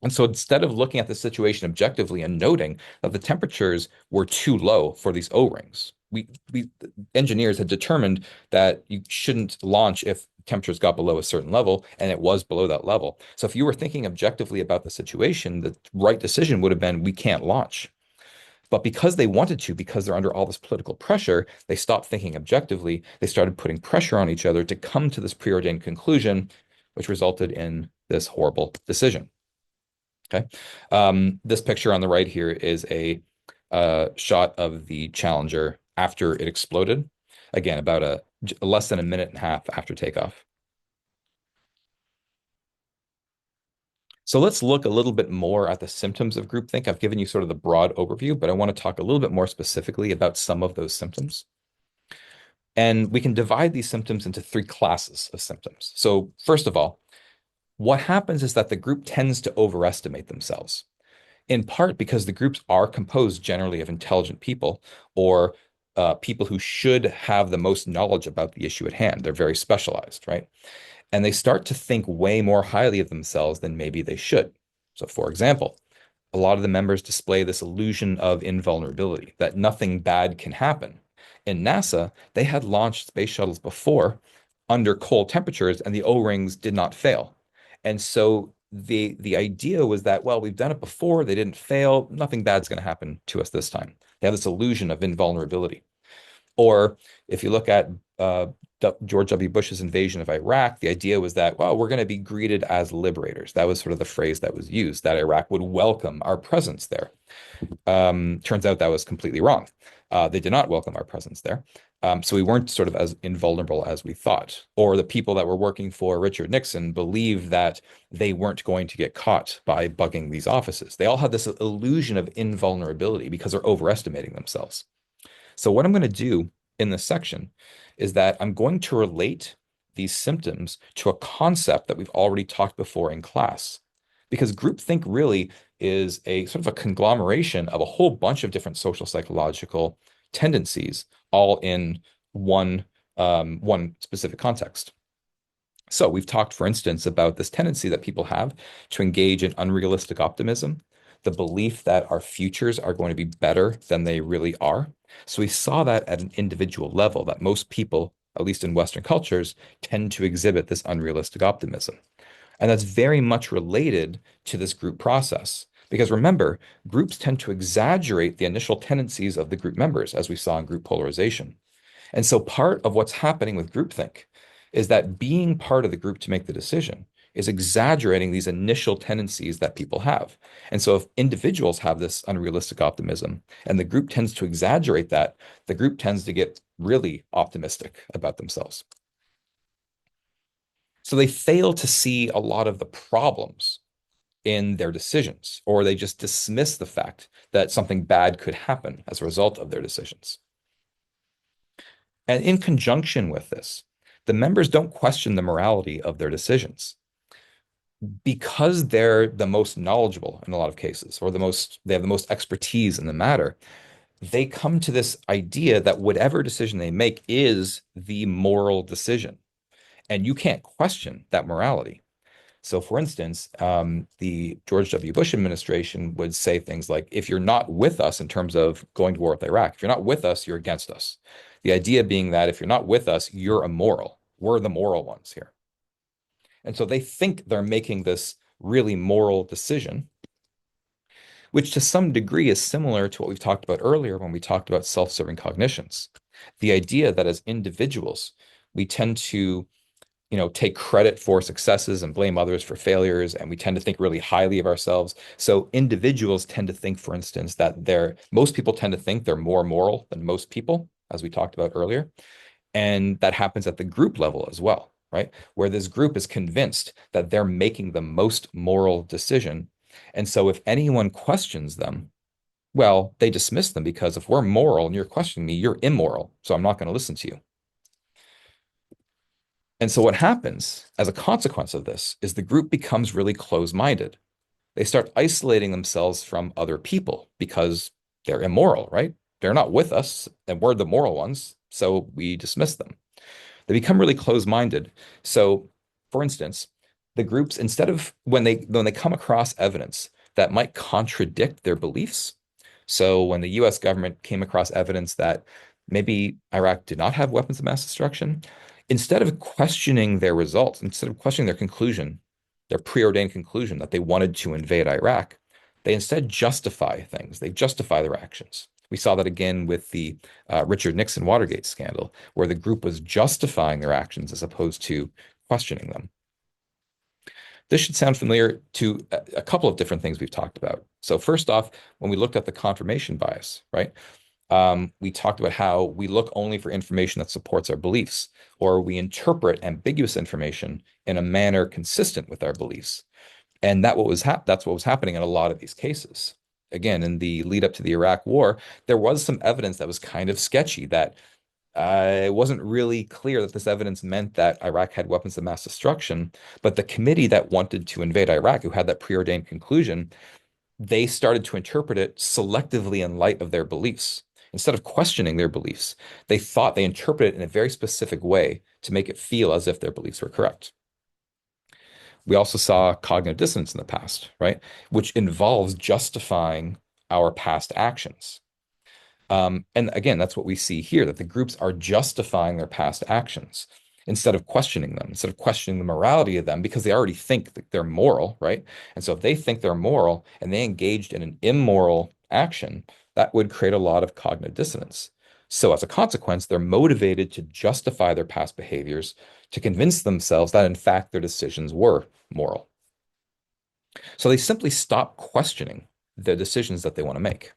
And so instead of looking at the situation objectively and noting that the temperatures were too low for these O-rings, we engineers had determined that you shouldn't launch if temperatures got below a certain level, and it was below that level. So if you were thinking objectively about the situation, the right decision would have been we can't launch. But because they wanted to, because they're under all this political pressure, they stopped thinking objectively. They started putting pressure on each other to come to this preordained conclusion, which resulted in this horrible decision. Okay. This picture on the right here is a shot of the Challenger after it exploded. Again, about less than a minute and a half after takeoff. So let's look a little bit more at the symptoms of groupthink. I've given you sort of the broad overview, but I want to talk a little bit more specifically about some of those symptoms. And we can divide these symptoms into three classes of symptoms. So first of all, what happens is that the group tends to overestimate themselves, in part because the groups are composed generally of intelligent people or people who should have the most knowledge about the issue at hand. They're very specialized, right? And they start to think way more highly of themselves than maybe they should. So, for example, a lot of the members display this illusion of invulnerability, that nothing bad can happen. In NASA, they had launched space shuttles before under cold temperatures, and the O-rings did not fail. And so the idea was that, well, we've done it before, they didn't fail, nothing bad's going to happen to us this time. They have this illusion of invulnerability. Or if you look at George W. Bush's invasion of Iraq, the idea was that, well, we're going to be greeted as liberators. That was sort of the phrase that was used, that Iraq would welcome our presence there. Turns out that was completely wrong. They did not welcome our presence there. So we weren't sort of as invulnerable as we thought. Or the people that were working for Richard Nixon believed that they weren't going to get caught by bugging these offices. They all had this illusion of invulnerability because they're overestimating themselves. So what I'm going to do in this section is that I'm going to relate these symptoms to a concept that we've already talked before in class. Because groupthink really is a sort of a conglomeration of a whole bunch of different social psychological tendencies, all in one specific context. So we've talked, for instance, about this tendency that people have to engage in unrealistic optimism, the belief that our futures are going to be better than they really are. So we saw that at an individual level, that most people, at least in Western cultures, tend to exhibit this unrealistic optimism. And that's very much related to this group process. Because remember, groups tend to exaggerate the initial tendencies of the group members, as we saw in group polarization. And so part of what's happening with groupthink is that being part of the group to make the decision is exaggerating these initial tendencies that people have. And so if individuals have this unrealistic optimism and the group tends to exaggerate that, the group tends to get really optimistic about themselves. So they fail to see a lot of the problems in their decisions, or they just dismiss the fact that something bad could happen as a result of their decisions. And in conjunction with this, the members don't question the morality of their decisions because they're the most knowledgeable in a lot of cases, or they have the most expertise in the matter. They come to this idea that whatever decision they make is the moral decision, and you can't question that morality. So, for instance, the George W. Bush administration would say things like, if you're not with us in terms of going to war with Iraq, if you're not with us, you're against us. The idea being that if you're not with us, you're immoral. We're the moral ones here. And so they think they're making this really moral decision, which to some degree is similar to what we've talked about earlier when we talked about self-serving cognitions. The idea that as individuals, we tend to take credit for successes and blame others for failures, and we tend to think really highly of ourselves. So individuals tend to think, for instance, that most people tend to think they're more moral than most people, as we talked about earlier. And that happens at the group level as well, right? Where this group is convinced that they're making the most moral decision. And so if anyone questions them, well, they dismiss them because if we're moral and you're questioning me, you're immoral. So I'm not going to listen to you. And so what happens as a consequence of this is the group becomes really close-minded. They start isolating themselves from other people because they're immoral, right? They're not with us, and we're the moral ones, so we dismiss them. They become really close-minded. So, for instance, the groups, instead of when they come across evidence that might contradict their beliefs, so when the US government came across evidence that maybe Iraq did not have weapons of mass destruction, instead of questioning their results, instead of questioning their conclusion, their preordained conclusion that they wanted to invade Iraq, they instead justify things. They justify their actions. We saw that again with the Richard Nixon Watergate scandal, where the group was justifying their actions as opposed to questioning them. This should sound familiar to a couple of different things we've talked about. So first off, when we looked at the confirmation bias, right? We talked about how we look only for information that supports our beliefs, or we interpret ambiguous information in a manner consistent with our beliefs. And that's what was happening in a lot of these cases. Again, in the lead up to the Iraq War, there was some evidence that was kind of sketchy that it wasn't really clear that this evidence meant that Iraq had weapons of mass destruction. But the committee that wanted to invade Iraq, who had that preordained conclusion, they started to interpret it selectively in light of their beliefs. Instead of questioning their beliefs, they thought they interpreted it in a very specific way to make it feel as if their beliefs were correct. We also saw cognitive dissonance in the past, right? Which involves justifying our past actions. And again, that's what we see here, that the groups are justifying their past actions instead of questioning them, instead of questioning the morality of them, because they already think that they're moral, right? And so if they think they're moral and they engaged in an immoral action, that would create a lot of cognitive dissonance. So as a consequence, they're motivated to justify their past behaviors to convince themselves that in fact their decisions were moral. So they simply stop questioning the decisions that they want to make.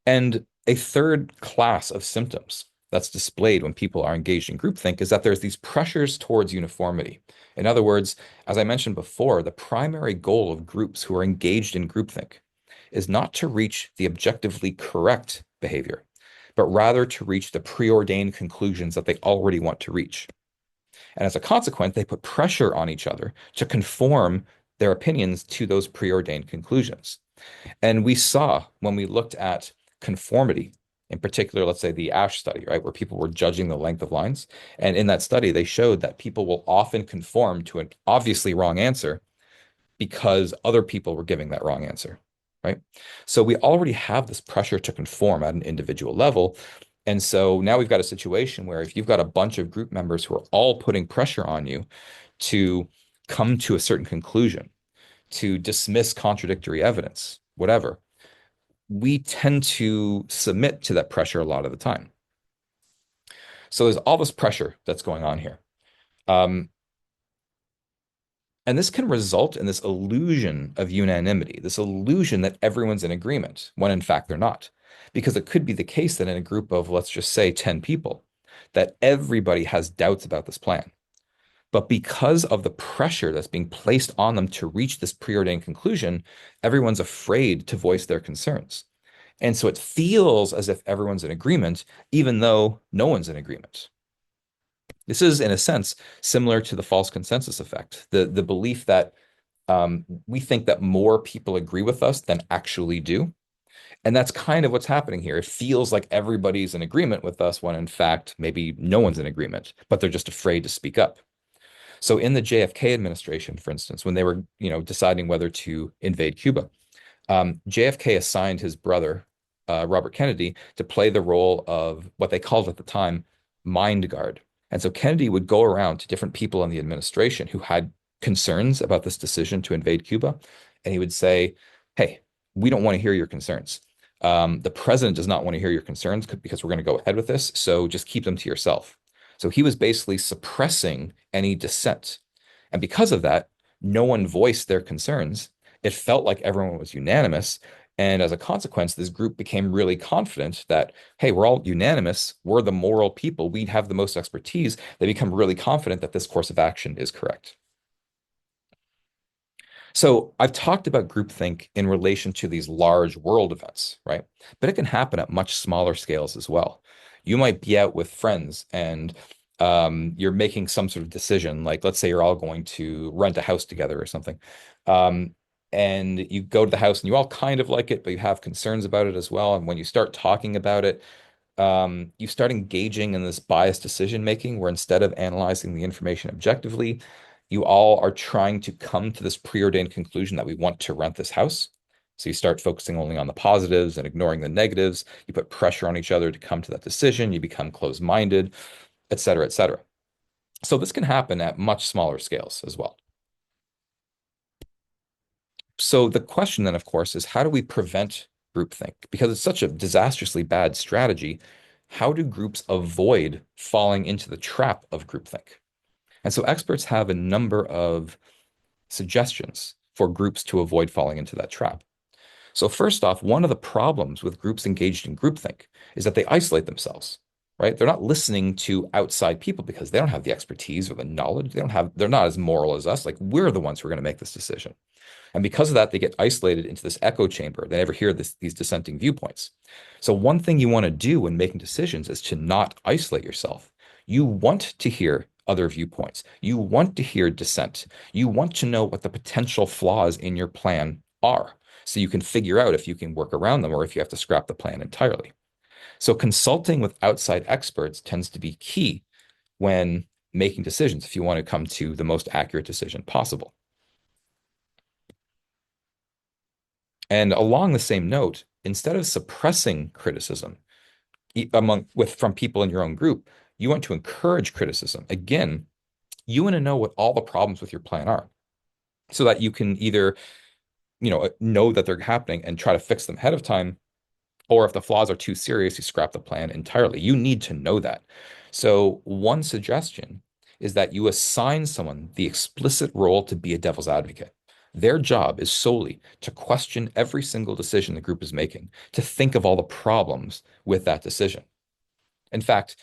And a third class of symptoms that's displayed when people are engaged in groupthink is that there's these pressures towards uniformity. In other words, as I mentioned before, the primary goal of groups who are engaged in groupthink is not to reach the objectively correct behavior, but rather to reach the preordained conclusions that they already want to reach. And as a consequence, they put pressure on each other to conform their opinions to those preordained conclusions. And we saw when we looked at conformity, in particular, let's say the Ash study, right, where people were judging the length of lines. And in that study, they showed that people will often conform to an obviously wrong answer because other people were giving that wrong answer, right? So we already have this pressure to conform at an individual level. And so now we've got a situation where if you've got a bunch of group members who are all putting pressure on you to come to a certain conclusion, to dismiss contradictory evidence, whatever, we tend to submit to that pressure a lot of the time. So there's all this pressure that's going on here. And this can result in this illusion of unanimity, this illusion that everyone's in agreement, when in fact they're not. Because it could be the case that in a group of, let's just say, 10 people, that everybody has doubts about this plan. But because of the pressure that's being placed on them to reach this preordained conclusion, everyone's afraid to voice their concerns. And so it feels as if everyone's in agreement, even though no one's in agreement. This is, in a sense, similar to the false consensus effect, the belief that we think that more people agree with us than actually do. And that's kind of what's happening here. It feels like everybody's in agreement with us when in fact, maybe no one's in agreement, but they're just afraid to speak up. So in the JFK administration, for instance, when they were, deciding whether to invade Cuba, JFK assigned his brother, Robert Kennedy, to play the role of what they called at the time mind guard. And so Kennedy would go around to different people in the administration who had concerns about this decision to invade Cuba, and he would say, "Hey, we don't want to hear your concerns. The president does not want to hear your concerns because we're going to go ahead with this. So just keep them to yourself." So he was basically suppressing any dissent. And because of that, no one voiced their concerns. It felt like everyone was unanimous. And as a consequence, this group became really confident that, hey, we're all unanimous. We're the moral people. We have the most expertise. They become really confident that this course of action is correct. So I've talked about groupthink in relation to these large world events, right? But it can happen at much smaller scales as well. You might be out with friends and you're making some sort of decision, like let's say you're all going to rent a house together or something. Um, and you go to the house and you all kind of like it, but you have concerns about it as well. And when you start talking about it, you start engaging in this biased decision making where instead of analyzing the information objectively, you all are trying to come to this preordained conclusion that we want to rent this house. So you start focusing only on the positives and ignoring the negatives. You put pressure on each other to come to that decision. You become closed-minded, et cetera, et cetera. So this can happen at much smaller scales as well. So the question then, of course, is how do we prevent groupthink? Because it's such a disastrously bad strategy. How do groups avoid falling into the trap of groupthink? And so experts have a number of suggestions for groups to avoid falling into that trap. So first off, one of the problems with groups engaged in groupthink is that they isolate themselves, right? They're not listening to outside people because they don't have the expertise or the knowledge. They're not as moral as us. Like we're the ones who are going to make this decision. And because of that, they get isolated into this echo chamber. They never hear these dissenting viewpoints. So one thing you want to do when making decisions is to not isolate yourself. You want to hear other viewpoints. You want to hear dissent. You want to know what the potential flaws in your plan are, so you can figure out if you can work around them or if you have to scrap the plan entirely. So consulting with outside experts tends to be key when making decisions if you want to come to the most accurate decision possible. And along the same note, instead of suppressing criticism from people in your own group, you want to encourage criticism. Again, you want to know what all the problems with your plan are so that you can either, know that they're happening and try to fix them ahead of time, or if the flaws are too serious, you scrap the plan entirely. You need to know that. So one suggestion is that you assign someone the explicit role to be a devil's advocate. Their job is solely to question every single decision the group is making, to think of all the problems with that decision. In fact,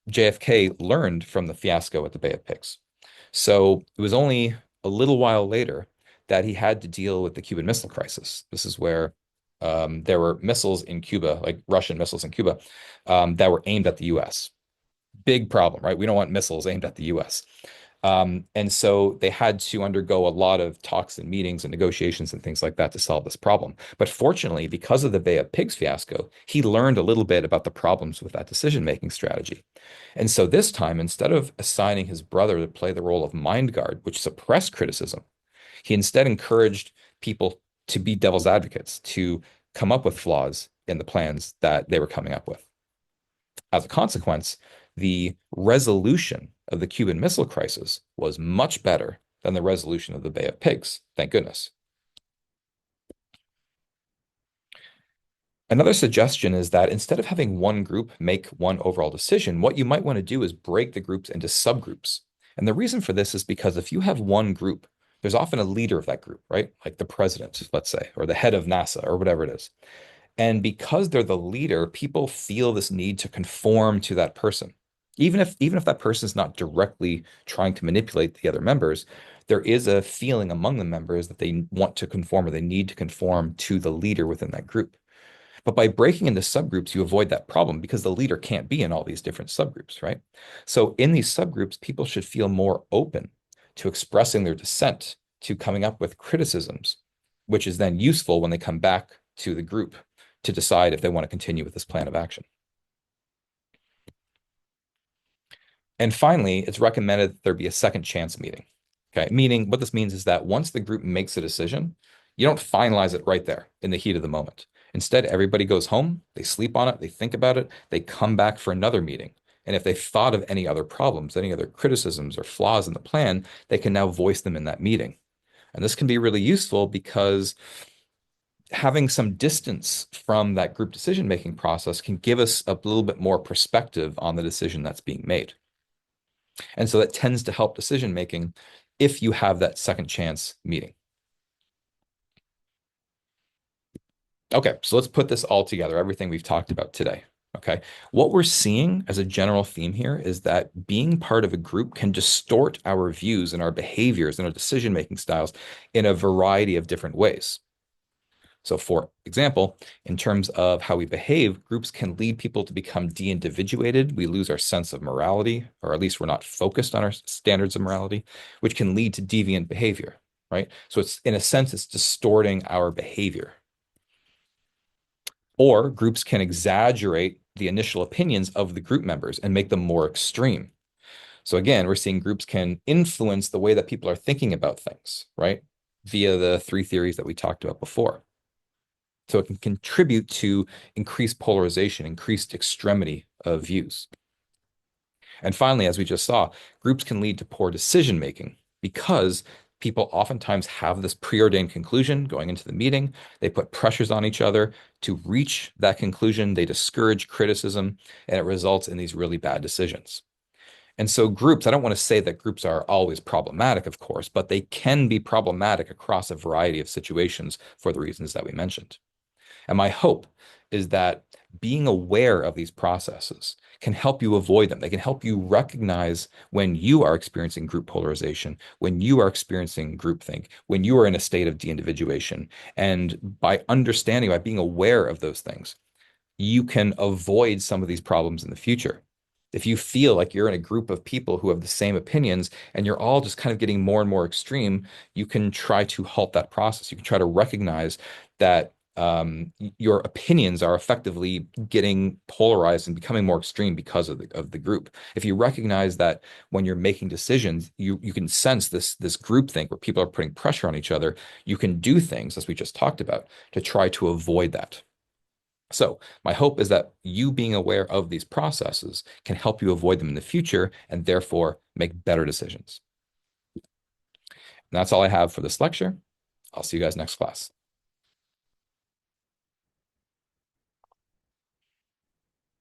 JFK learned from the fiasco at the Bay of Pigs. So it was only a little while later that he had to deal with the Cuban Missile Crisis. This is where there were missiles in Cuba, like Russian missiles in Cuba, that were aimed at the US. Big problem, right? We don't want missiles aimed at the US. And so they had to undergo a lot of talks and meetings and negotiations and things like that to solve this problem. But fortunately, because of the Bay of Pigs fiasco, he learned a little bit about the problems with that decision-making strategy. And so this time, instead of assigning his brother to play the role of mind guard, which suppressed criticism, he instead encouraged people to be devil's advocates, to come up with flaws in the plans that they were coming up with. As a consequence, the resolution of the Cuban Missile Crisis was much better than the resolution of the Bay of Pigs. Thank goodness. Another suggestion is that instead of having one group make one overall decision, what you might want to do is break the groups into subgroups. And the reason for this is because if you have one group, there's often a leader of that group, right? Like the president, let's say, or the head of NASA, or whatever it is. And because they're the leader, people feel this need to conform to that person. Even if that person is not directly trying to manipulate the other members, there is a feeling among the members that they want to conform or they need to conform to the leader within that group. But by breaking into subgroups, you avoid that problem because the leader can't be in all these different subgroups, right? So in these subgroups, people should feel more open to expressing their dissent, to coming up with criticisms, which is then useful when they come back to the group to decide if they want to continue with this plan of action. And finally, it's recommended that there be a second chance meeting. Okay, meaning what this means is that once the group makes a decision, you don't finalize it right there in the heat of the moment. Instead, everybody goes home, they sleep on it, they think about it, they come back for another meeting. And if they thought of any other problems, any other criticisms or flaws in the plan, they can now voice them in that meeting. And this can be really useful because having some distance from that group decision-making process can give us a little bit more perspective on the decision that's being made. And so that tends to help decision making if you have that second chance meeting. Okay, so let's put this all together, everything we've talked about today. Okay, what we're seeing as a general theme here is that being part of a group can distort our views and our behaviors and our decision-making styles in a variety of different ways. So, for example, in terms of how we behave, groups can lead people to become de-individuated. We lose our sense of morality, or at least we're not focused on our standards of morality, which can lead to deviant behavior, right? So it's, in a sense, it's distorting our behavior. Or groups can exaggerate the initial opinions of the group members and make them more extreme. So again, we're seeing groups can influence the way that people are thinking about things, right? Via the three theories that we talked about before. So it can contribute to increased polarization, increased extremity of views. And finally, as we just saw, groups can lead to poor decision making because people oftentimes have this preordained conclusion going into the meeting. They put pressures on each other to reach that conclusion. They discourage criticism, and it results in these really bad decisions. And so groups, I don't want to say that groups are always problematic, of course, but they can be problematic across a variety of situations for the reasons that we mentioned. And my hope is that being aware of these processes can help you avoid them. They can help you recognize when you are experiencing group polarization, when you are experiencing groupthink, when you are in a state of de-individuation. And by understanding, by being aware of those things, you can avoid some of these problems in the future. If you feel like you're in a group of people who have the same opinions and you're all just kind of getting more and more extreme, you can try to halt that process. You can try to recognize that your opinions are effectively getting polarized and becoming more extreme because of the group. If you recognize that when you're making decisions, you can sense this group think where people are putting pressure on each other, you can do things, as we just talked about, to try to avoid that. So my hope is that you being aware of these processes can help you avoid them in the future and therefore make better decisions. And that's all I have for this lecture. I'll see you guys next class.